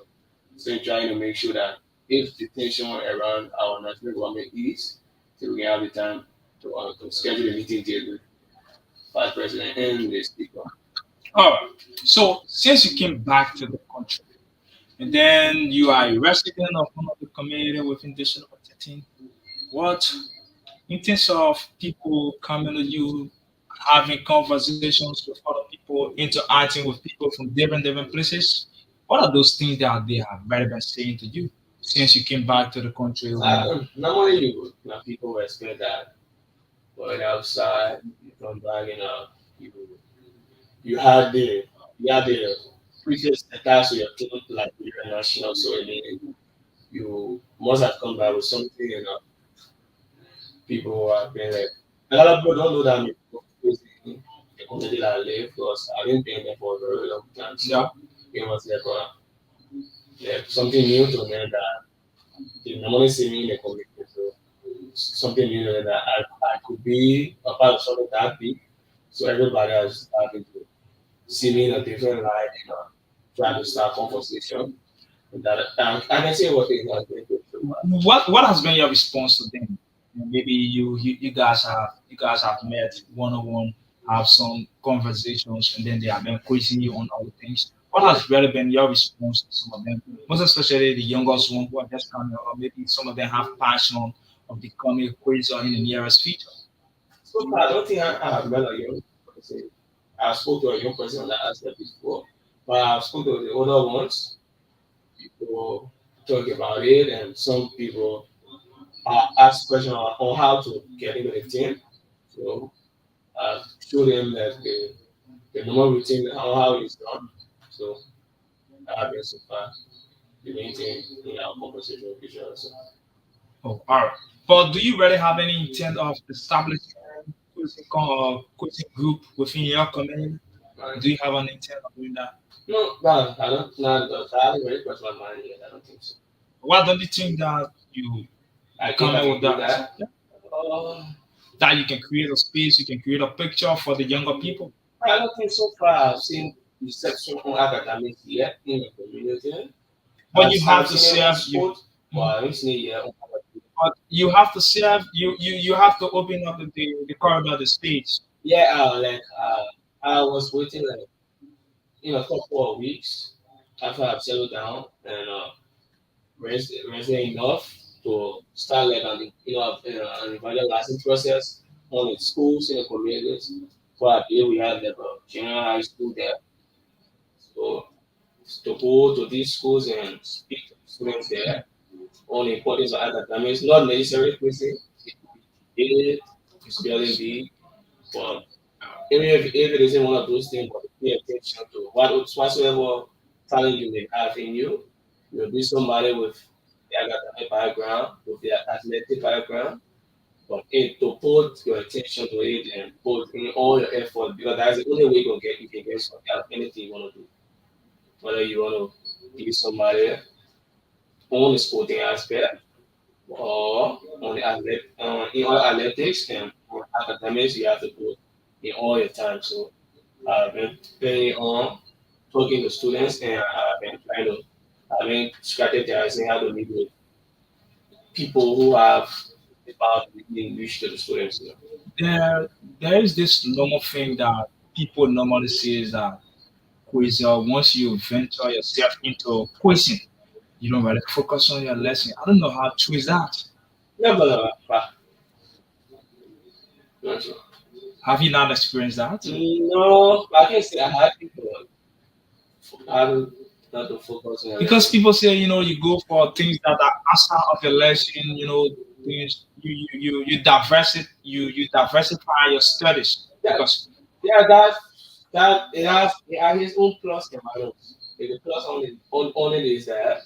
So he's trying to make sure that if the tension around our national government is, so we can have the time to schedule a meeting there with vice president and the speaker. All right. So since you came back to the country, and then you are a resident of one of the community within District Number 13, what in terms of people coming to you, having conversations with other people, interacting with people from different places, what are those things that they have already been saying to you since you came back to the country? Normally people will expect that going outside, you come back and you you had the you had the previous attached to your team like you're national, so I mean you must have come back with something and people have been like a lot of people don't know that I'm in the community that I live because I've been there for a very long time. So Yeah. it was like something new to me that they normally see me in the community. So something new to me that I could be a part of something that big. So everybody has started to see me in a different light, trying to start conversation. That I can say what they are going through. What has been your response to them? Maybe you guys have met one on one, have some conversations, and then they have been quizzing you on other things. What has really been your response to some of them? Most especially the youngest one who are just coming, or maybe some of them have passion of becoming a quizzer in the nearest future. So far, I don't think I have met a young person. I spoke to a young person on that aspect before, but I've spoken to the older ones. People talk about it, and some people ask questions on how to get into the team. So I show them that the normal routine on how it's done. So that have been so far the main thing in our conversation with each other. So, Oh, all right. But do you really have any intent of establishing a quizzing group within your community? Do you have an intent of doing that? no, but I don't. Not I haven't really crossed my mind yet. I don't think so. Why don't you think that you I think come I up can with do that? that. Uh, That you can create a space, you can create a picture for the younger people. I don't think so far I've seen reception on academics yet in the community. But you have I've to seen it on serve you. sport, but I haven't seen it yet on academics. But you have to serve you have to open up the corridor, the stage. Yeah, I was waiting like in a couple of weeks after I've settled down and rested enough to start like an evangelizing process on the schools in the communities. But here we have like a general high school there. So to go to these schools and speak to students there on the importance of academics, not necessarily quizzing, it is barely be, but even if it isn't one of those things, but pay attention to whatsoever talent you may have in you. You'll be somebody with the academic background, with the athletic background, but to put your attention to it and put in all your effort because that's the only way you can get something out of anything you want to do. Whether you want to be somebody on the sporting aspect or on the in all athletics and on academics, you have to put in all your time. So I've been playing on talking to students and I've been strategizing how to meet with people who have the power to reach to the students. There is this normal thing that people normally say is that quiz, once you venture yourself into quizzing, you don't really focus on your lesson. I don't know how true is that. Never, not sure. Have you not experienced that? No, I can say I had people how not to focus on your Because lesson. people say, you go for things that are outside of your lesson, things you you diversify your studies Yeah, because yeah, that it has his own plus and minus. The plus only is that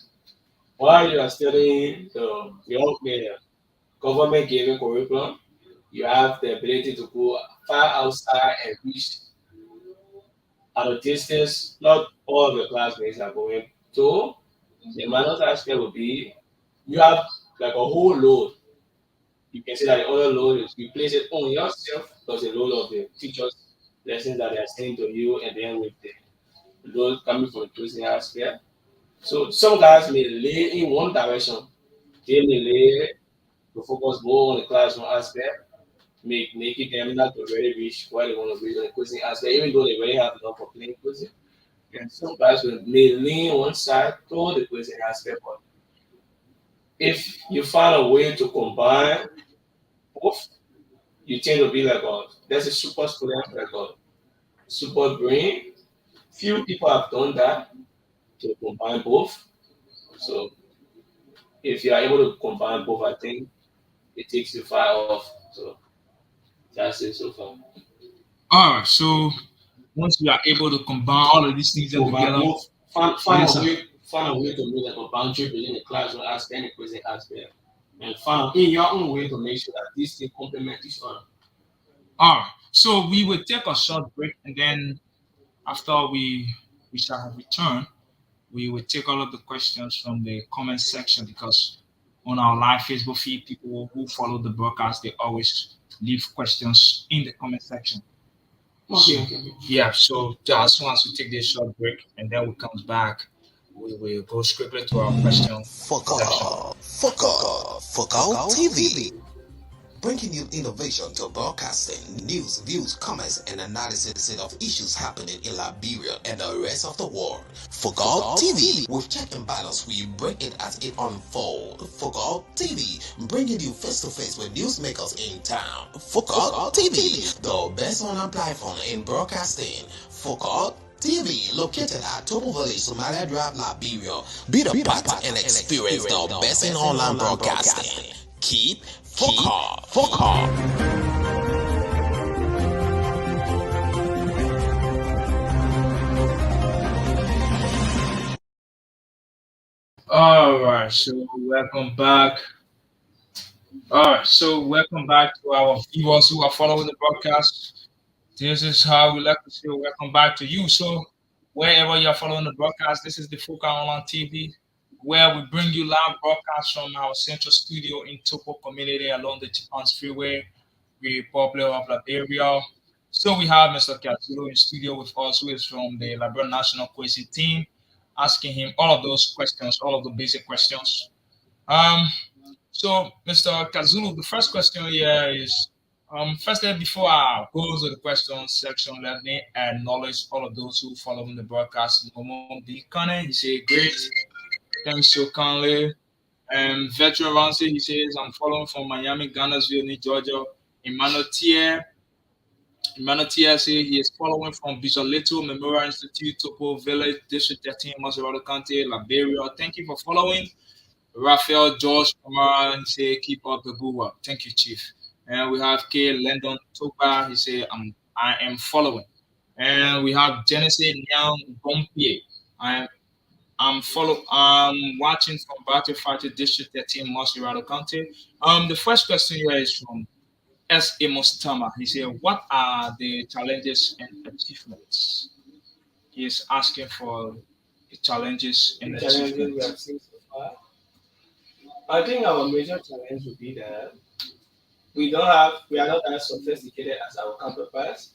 while you are studying the government given curriculum, you have the ability to go far outside and reach at a distance not all of your classmates are going to. The minus aspect would be you have like a whole load. You can say that the other load is you place it on yourself because the load of the teachers' lessons that they are sending to you, and then with the load coming from the closing aspect. So some guys may lay in one direction. They may lay to focus more on the classroom aspect, making them not to really reach where they want to reach on the quizzing aspect, even though they already have enough for playing quizzing. And some guys may lean one side toward the quizzing aspect, but if you find a way to combine both, you tend to be like there's a super student, like a super brain. Few people have done that to combine both. So if you are able to combine both, I think it takes you far off. So that's it so far. all right. So once you are able to combine all of these things Combine together, both. yes, sir. Find a way to make like a boundary between the classroom aspect and the quizzing aspect, and find in your own way to make sure that these things complement each other. All right. So we will take a short break, and then after we shall have returned, we will take all of the questions from the comment section because on our live Facebook feed, people who follow the broadcast, they always leave questions in the comment section. So Okay, okay, okay. yeah, so as soon as we take this short break and then we comes back, we will go straight to our question section. Focal TV. Bringing you innovation to broadcasting, news, views, comments, and analysis of issues happening in Liberia and the rest of the world. For God TV, with check and balance, we bring it as it unfolds. For God TV, bringing you face to face with newsmakers in town. For God TV, the best online platform in broadcasting. For God TV, located at Topo Village, Somalia Drive, Liberia. Be the part and experience the best in online broadcasting. Keep focus. All right, so welcome back. All right, so welcome back to our viewers who are following the broadcast. This is how we like to say welcome back to you. So wherever you're following the broadcast, this is the Fuka Online TV, where we bring you live broadcasts from our central studio in Topo community along the Japan's freeway, Republic of Liberia. So we have Mr. Katsuro in studio with us, who is from the Liberia National Quizzing Team, asking him all of those questions, all of the basic questions. Um, so, Mr. Kazulu, the first question here is first, before I go to the question section, let me acknowledge all of those who follow the broadcast. Mohammed Kanneh, he said, great. Thanks so kindly. Veteran Ramsey, he says, I'm following from Miami, Ghana's New Georgia. Emmanuel Tier, Emmanuel Tier says he is following from Bishop Little Memorial Institute, Topo Village, District 13, Maserati County, Liberia. Thank you for following. Raphael George Kamara, he say keep up the good work. Thank you, Chief. And we have K. Landon Topa, he say I am following. And we have Genesis Nyang Bompie. I I'm watching from Battle Fighter District 13, Masirado County. The first question here is from S. Amos Tama. He said, what are the challenges and achievements? He is asking for the challenges and The challenges we achievements. have seen so far. I think our major challenge would be that we are not as sophisticated as our counterparts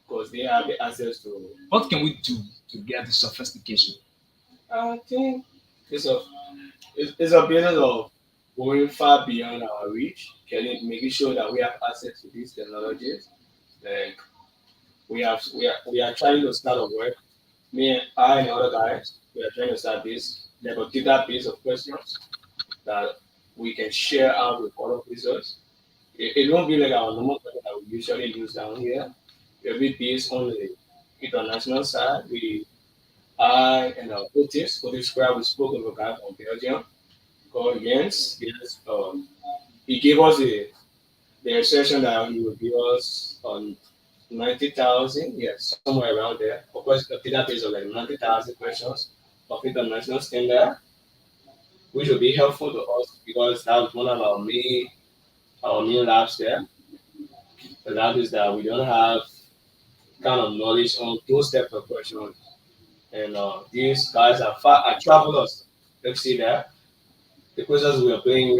because they have the access to. What can we do to get the sophistication? I think it's a it's a business of going far beyond our reach, making sure that we have access to these technologies. Like we are trying to start a work. I and the other guys, we are trying to start this like a database of questions that we can share out with other visitors. It won't be like our normal question that we usually use down here. It'll be based on the international side. I and our Otis Square, we spoke with a guy from Belgium called Jens. Yes, he gave us the session that he would give us on 90,000, yes, somewhere around there. Of course, a database of like 90,000 questions of international standard, which will be helpful to us because that was one of our main labs there. The lab is that we don't have kind of knowledge on those types of questions. And these guys are travelers. Let's see that. The questions we are playing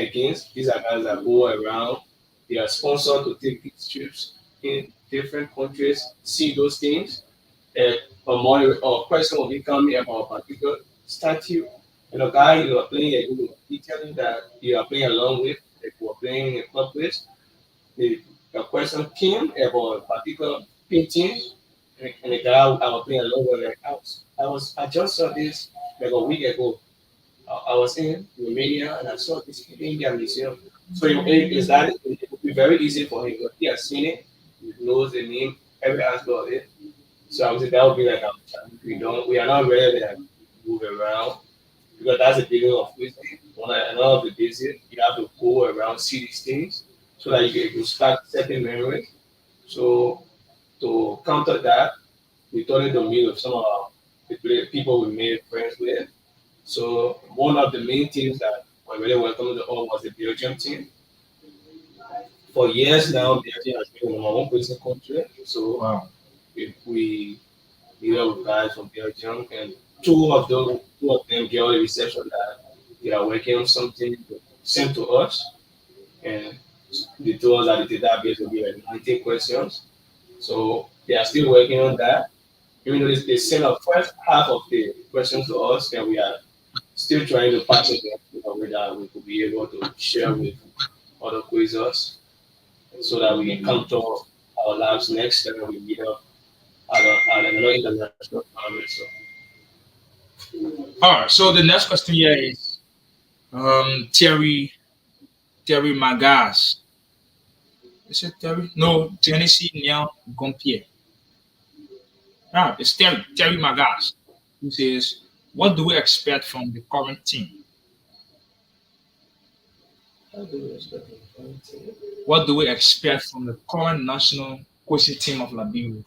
against, these are guys that go around. They are sponsored to take these trips in different countries, see those things. And a question will be coming about a particular statue. And a guy you are playing against, he telling that you are playing along with, if you are playing in a club place, the, the question came about a particular painting, and the guy I was playing along with, like, I just saw this like a week ago. I was in Romania and I saw this in India museum. So it would be very easy for him because he has seen it, he knows the name, every aspect of it. So I would say that would be like our challenge. We are not ready to like, move around because that's the beginning of wisdom. One of the basics, you have to go around, see these things so that you start setting memories. So to counter that, we started to meet with some of the people we made friends with. So one of the main teams that were really welcome to all was the Belgium team. For years now, Belgium has been the number one person country. So Wow. we deal with guys from Belgium, and two of them get the reception that they are working on something to send to us, and they told us that the database will be like 90 questions. So they are still working on that. Even though they send our first half of the questions to us, and we are still trying to package them in a way that we could be able to share with other quizzes so that we can come to our labs next time we meet up at another international tournament. So, All right. So the next question here is Terry Magas. Is it Terry? No, Genesee Nian Gompier. Ah, it's Terry Magas, who says, "What do we expect from the current team? how do we expect the quality? What do we expect from the current national coaching team of Liberia?"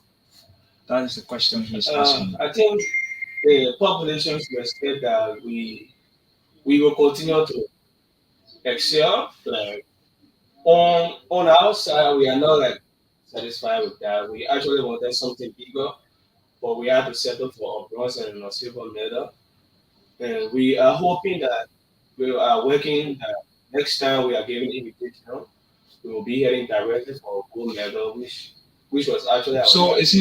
That is the question he is asking. I think the population should expect that we will continue to excel. Like on our side, we are not like satisfied with that. We actually wanted something bigger, but we had to settle for a bronze and a silver medal. And we are hoping that we are working that next time we are giving invitation, we will be heading directly for a gold medal, which was actually our So next.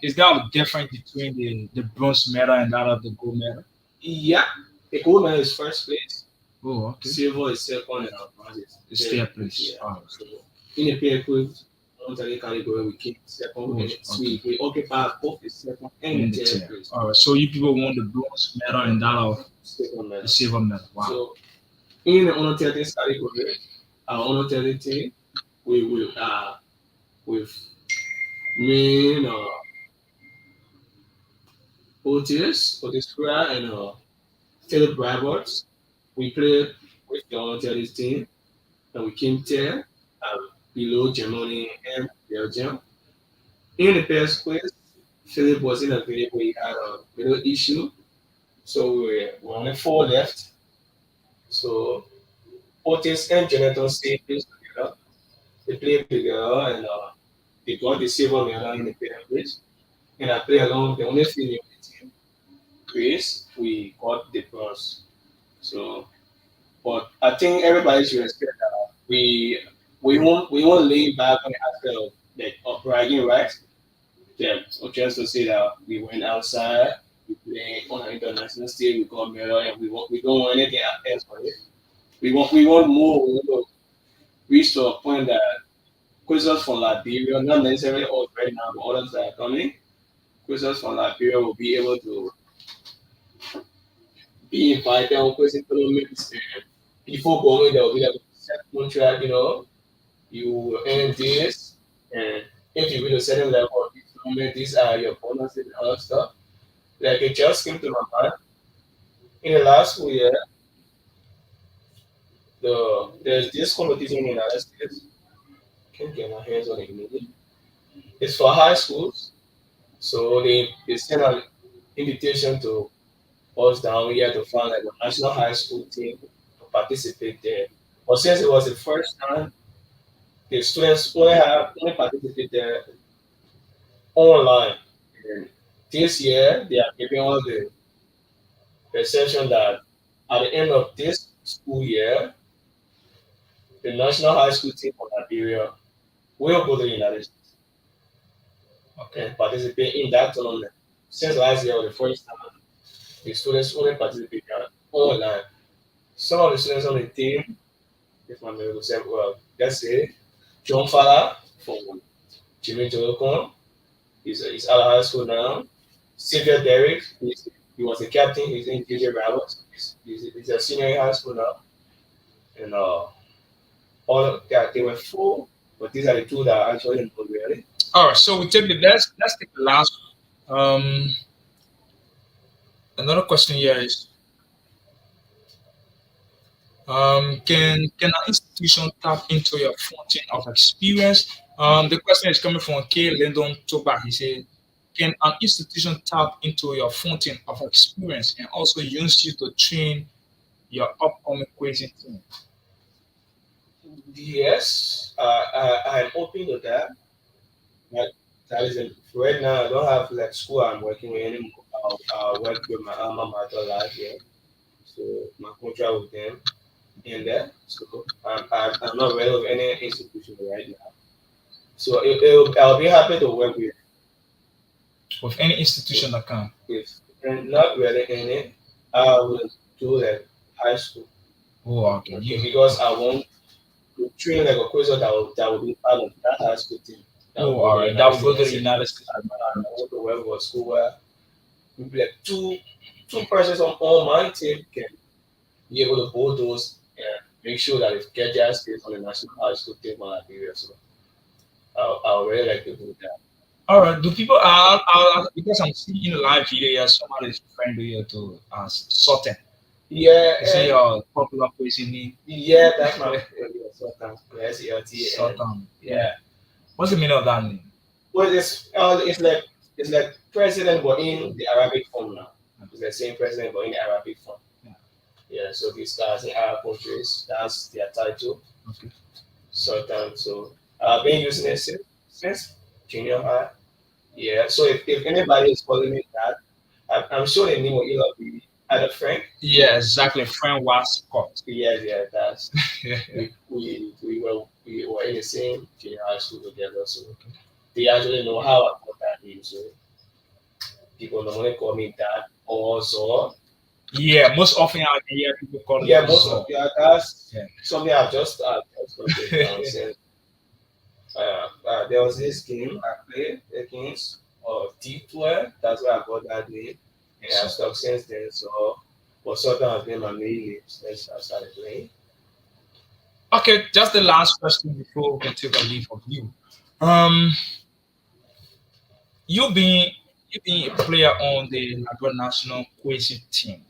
is there a difference between the bronze medal and that of the gold medal? Yeah, the gold medal is first place, Oh, okay. silver is second, and our bronze is It's third third place. place. Yeah. Oh, So in the pair quiz, military category, we came second, oh, and okay. we occupy both the second and In the the third third. place. All right. So you people want the bronze medal and that of Second the medal. silver medal. Wow. So in the honor 30 category, our honor 30 team, we will with me, Otis Square, and Philip Roberts. We played with the honor 30 team, and we came there below Germany and Belgium. In the first place, Philip was in a video where he had a little issue, so we only four left. So Otis and Jonathan stayed close together. They played together, and they got the silver medal in the first place. And I play along the only female on the team, Grace. We got the bronze. So, but I think everybody should expect that we won't lean back on the aspect of like of bragging rights. Yeah, or just to say that we went outside, we played on an international stage, we got medal, and we don't want anything else for it. We want more. We want to reach to a point that Quizzes from Liberia, not necessarily all right now, but others that are coming. Quizzes from Liberia will be able to be invited on quizzing tournaments. And before going, there will be like a set contract, you will earn this. And if you reach a certain level of this tournament, these are your bonuses and other stuff. Like it just came to my mind. In the last school year, there's this competition in the United States. Can't get my hands on it immediately. It's for high schools. So they send an invitation to us down here to find like a national high school team to participate there. But since it was the first time, the students only participate there online. And this year they are giving us the perception that at the end of this school year, the national high school team from Liberia will go to the United States Okay. and participate in that tournament. Since last year was the first time, the students only participate online. Some of the students on the team, if my memory will say, well, let's say John Fala from Jimmy Jolokon, he's out of high school now. Xavier Derrick, he was the captain, he's in DJ Rivals, he's a senior in high school now. And all of that, they were full, but these are the two that are actually in really. All right. So we take the let's take the last one. Another question here is can an institution tap into your fountain of experience? The question is coming from K. Lyndon Toba. He said, can an institution tap into your fountain of experience and also use you to train your upcoming quizzing team? Yes, I'm open to that. But that isn't right now. I don't have like school I'm working with anymore. I'll work with my alma mater last year, so my contract with them in there. So I'm not aware of any institution right now. So I'll be happy to work With any institution that can. with and not really any. I will do like high school. Oh, okay. Okay, because I want to train like a course that will be part of that high school team. Oh, all right. That will go to the United States. I want to work for a school where maybe like two persons on my team can be able to hold those and make sure that it get their space on the national high school team for Liberia. So I'll really like to do that. All right. Do people because I'm seeing in the live video here, somebody is referring to you to as Sultan. Yeah, You say your popular quizzing name. yeah, that's my Sultan. SELTAN. Sultan. Yeah. What's the meaning of that name? Well, it's like president but in the Arabic form now. It's the same president but in the Arabic form. Yeah. Yeah, so these guys in Arab countries, that's their title. Okay. Sultan. So I've been using it since junior high. Yeah. So if anybody is calling me that, I'm sure the name will either be either Frank. Yeah, exactly. Friend was caught. Yeah, that's Yeah. we were in the same junior high school together, so they actually know how I got that name. So people normally call me that or Zor. Yeah, most often I can hear people calling Yeah, me most Zor. of that's Yeah. something I've just noted down since there was this game I played against D12. That's where I got that name, and I've stuck since then. So, but Sultan has been my main name since I started playing. Okay, just the last question before we can take a leave of you. Um, you being you being a player on the Liberia national quizzing team,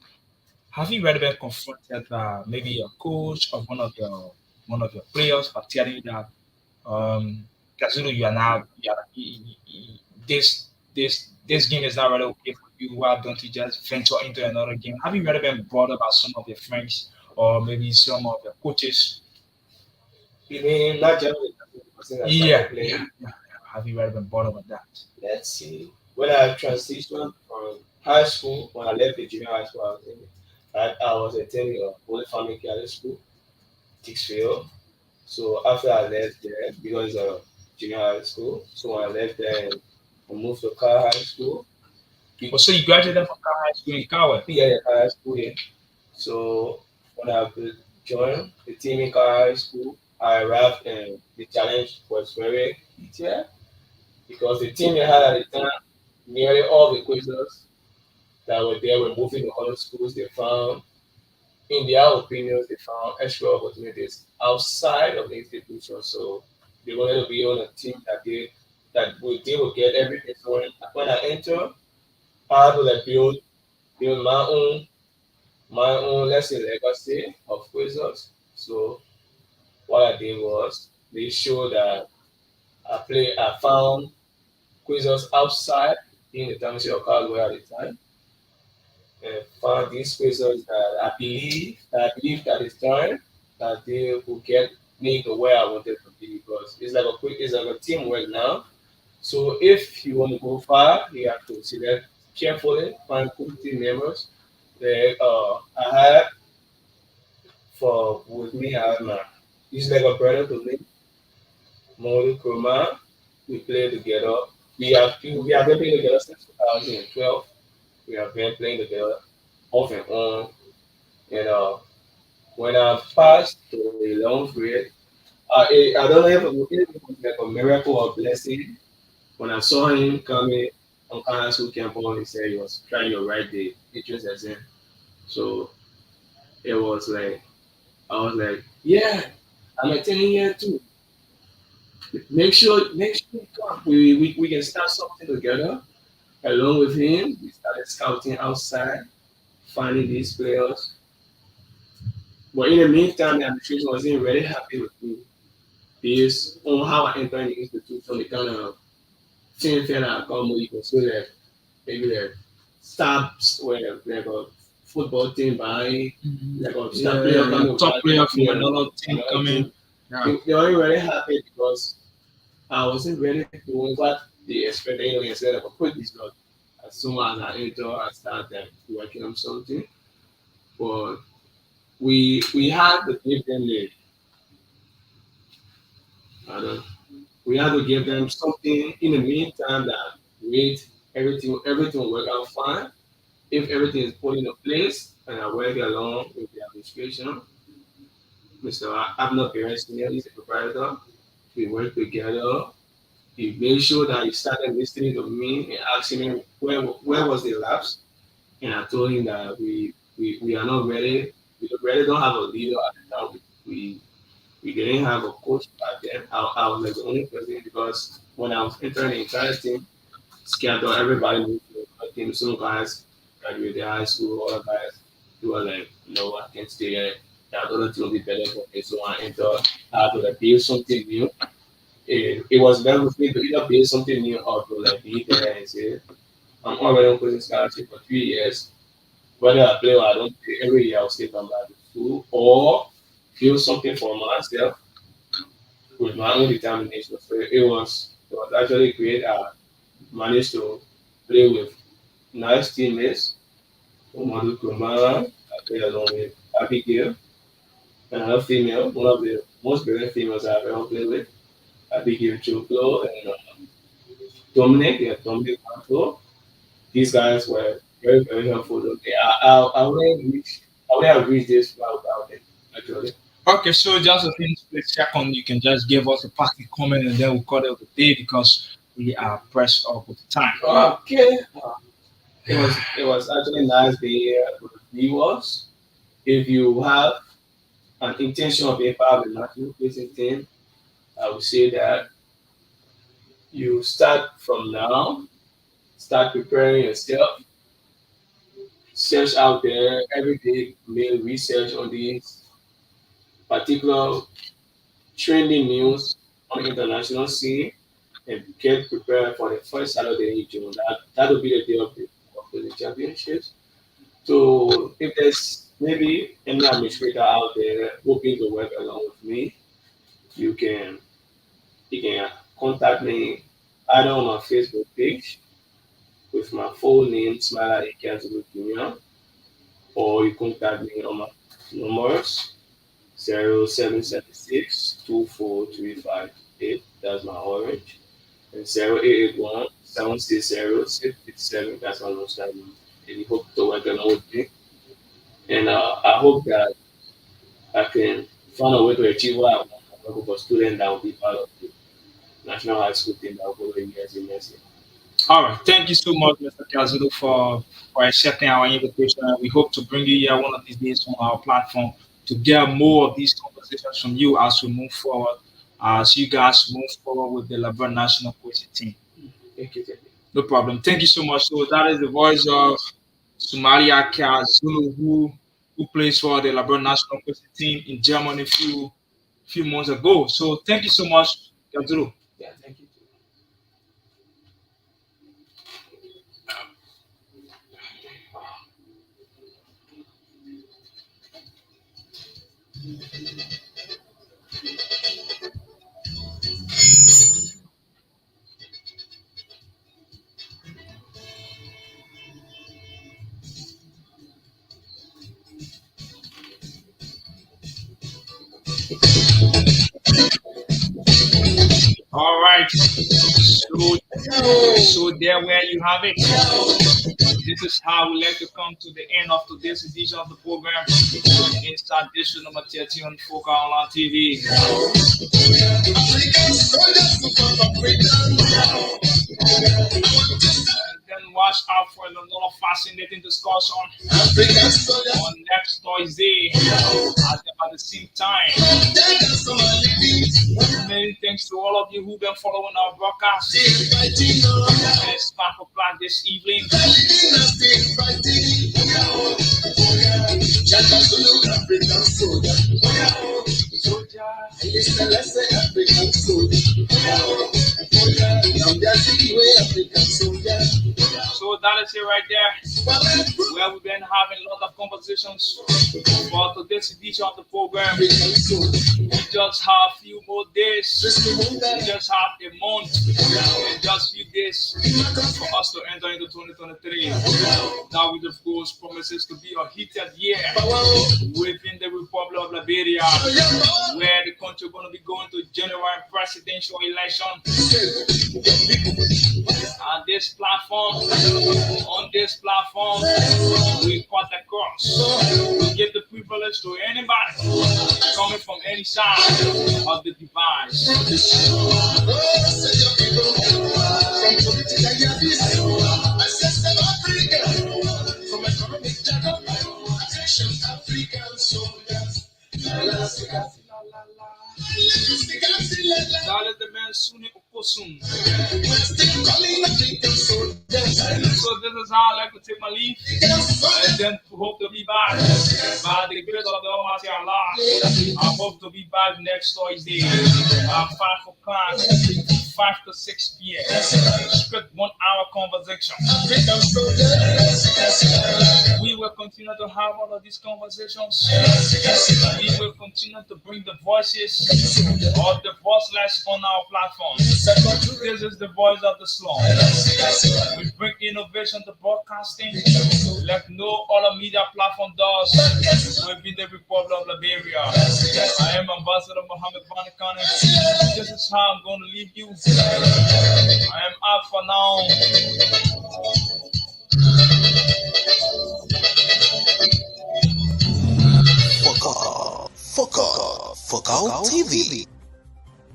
have you ever been confronted by maybe your coach or one of your players for telling you that Kazuto, you are now you are, this game is not really okay for you. Why don't you just venture into another game? Have you ever been brought up by some of your friends or maybe some of your coaches? You mean not just the person that Yeah, started playing? yeah. Have you ever been brought up with that? Let's see. When I transitioned from high school, when I left the junior high school, I was attending a Holy Family Catholic School, Dixfield. So after I left there, because of junior high school, so when I left there and I moved to Car High School. Oh, so you graduated from Cal High School in Kawe? Yeah, Car High School. Yeah. So when I joined the team in Car High School, I arrived and the challenge was very easier because the team they had at the time, nearly all the quizzes that were there were moving to other schools. They found, in their opinions, they found extra opportunities outside of the institution. So they wanted to be on a team they would get everything. So when I entered, I had to like build my own let's say legacy of quizzes. So what I did was they showed that I found quizzes outside in the township of Calgary at the time, and found these quizzes that I believe at the time that they would get me to where I wanted to be because it's like a teamwork now. So if you want to go far, you have to select carefully, find good team members. I had for with me, I had my he's like a brother to me, Molu Kurma. We play together. We have been playing together since 2012. We have been playing together off and on. And when I passed to the 11th grade, I don't know if it was like a miracle or blessing. When I saw him coming on Kanneh School campus, he said he was trying to write the entrance exam. So it was like, I was like, yeah, I'm attending here too. Make sure you come. We can start something together. Along with him, we started scouting outside, finding these players. But in the meantime, the administration wasn't really happy with me based on how I entered the institution. They kind of think that I come you can say that maybe the stops where like a football team buying like a star player Yeah, coming top without player from yeah, another team another coming. team. Yeah. They weren't really happy because I wasn't really doing what they expected. Instead of a quick result. As soon as I enter, I start working on something. But we had to give them the I don't we had to give them something in the meantime that wait everything will work out fine. If everything is put into place and I work along with the administration, Mr. Abner Perez Senior is the proprietor. We work together. He made sure that he started listening to me and asking me where was the lapse. And I told him that we are not ready. We really don't have a leader at the time. We didn't have a coach back then. I was like the only person because when I was entering the entire team, scattered everybody moved to a team. Some guys graduated high school, other guys they were like, no, I can't stay here. That other team will be better for me. So I entered. I had to like build something new. It was better with me to either build something new or to like be there and say, I'm already on coaching scholarship for 3 years. Whether I play or I don't play, every year I'll still come back to school or build something for myself with my own determination. So it was actually great. I managed to play with nice teammates. Mohammed Kumara, I played along with Abigail, another female, one of the most brilliant females I've ever played with. Abigail Chuklo and Dominic, yeah, Dominic Manto. These guys were very, very helpful. Okay, I wouldn't have reached this without them, actually. Okay, so just a thing, split second, you can just give us a parting comment and then we'll call it a day because we are pressed up with the time. Okay. It was actually nice being here with the viewers. If you have an intention of being part of the national quizzing team, I would say that you start from now, start preparing yourself, search out there every day, make research on these particular trending news on the international scene, and get prepared for the first Saturday in June. That will be the day of the championships. So if there's maybe any administrator out there hoping to work along with me, you can you can contact me either on my Facebook page with my full name, Smile Junior, or you contact me on my numbers 0776 2435 8. That's my orange. And 0881 760 657. That's my most time. And you hope to work along with me. And I hope that I can find a way to achieve what I want. a group of students that will be part of the national high school team that will go in years and years. All right. Thank you so much, Mr. Kazudo, for accepting our invitation. And we hope to bring you here one of these days on our platform to get more of these conversations from you as we move forward, as you guys move forward with the Labrador National Coaching Team. Thank you. No problem. Thank you so much. So that is the voice of Somalia Kazulu, who plays for the Labrador National Coaching Team in Germany a few months ago. So thank you so much, Kazulu. Yeah, thank you. All right. So there where you have it. This is how we like to come to the end of today's edition of the program. Inside edition number 13 on Focal Online TV. And then watch out for another fascinating discussion on next Thursday at the same time. Many thanks to all of you who've been following our broadcast. It's 5 o'clock this evening. So that is it right there, where we've been having a lot of conversations for today's edition of the program. We just have a few more days. We just have a month and just a few days for us to enter into 2023. That which of course promises to be a heated year within the Republic of Liberia, where the country is going to be going to general presidential election. On this platform, we cut across. We give the privilege to anybody coming from any side of the device. That is the man Suni Okosum. So this is how I like to take my leave, and then hope to be back by the grace of the Almighty Allah. I hope to be back next Thursday at 5 o'clock, 5 to 6 p.m. Strict 1 hour conversation. We will continue to have all of these conversations. We will continue to bring the voices of the voiceless on our platform. This is the voice of the slum. We bring innovation to broadcasting like no other media platform does within the Republic of Liberia. I am Ambassador Mohammed Kanneh. This is how I'm going to leave you. I am out for now. Focal TV.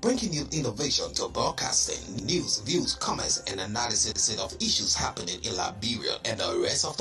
Bringing you innovation to broadcasting, news, views, comments, and analysis of issues happening in Liberia and the rest of the